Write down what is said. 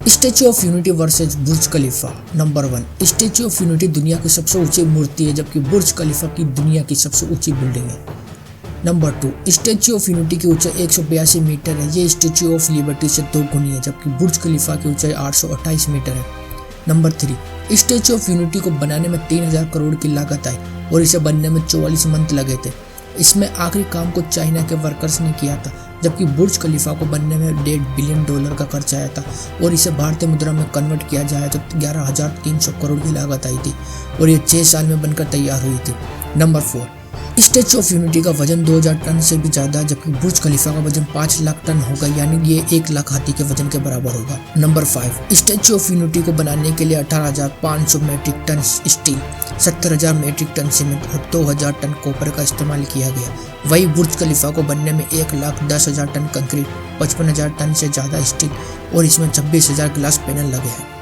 Statue of unity versus Burj Khalifa. Number 1, statue of unity दुनिया की सबसे ऊंची मूर्ति है, जबकि बुर्ज खलीफा की दुनिया की सबसे ऊंची बिल्डिंग है। नंबर 2, स्टैच्यू ऑफ यूनिटी की ऊंचाई 182 मीटर है। ये स्टैच्यू ऑफ लिबर्टी से 2 गुनी है, जबकि बुर्ज खलीफा की ऊंचाई 828 मीटर है। नंबर 3, स्टैच्यू ऑफ यूनिटी को बनाने में 3000 करोड़ की लागत आई और इसे बनने में 44 मंथ लगे थे। इसमें आखिरी काम को चाइना के वर्कर्स ने किया था, जबकि बुर्ज खलीफा को बनने में $1.5 बिलियन का खर्च आया था और इसे भारतीय मुद्रा में कन्वर्ट किया जाए तो 11,300 करोड़ की लागत आई थी और ये 6 साल में बनकर तैयार हुई थी। नंबर 4, स्टैच्यू ऑफ यूनिटी का वजन 2000 टन से भी ज्यादा है, जबकि बुर्ज खलीफा का वजन 5 लाख टन होगा, यानी ये 1 लाख हाथी के वजन के बराबर होगा। नंबर 5, स्टैच्यू ऑफ यूनिटी को बनाने के लिए 18,500 metric ton steel, 70,000 metric ton cement और 2,000 टन कॉपर का इस्तेमाल किया गया। वही बुर्ज खलीफा को बनने में 1,10,000 टन कंक्रीट, 55,000 टन से ज्यादा स्टील और इसमें 26,000 ग्लास पैनल लगे हैं।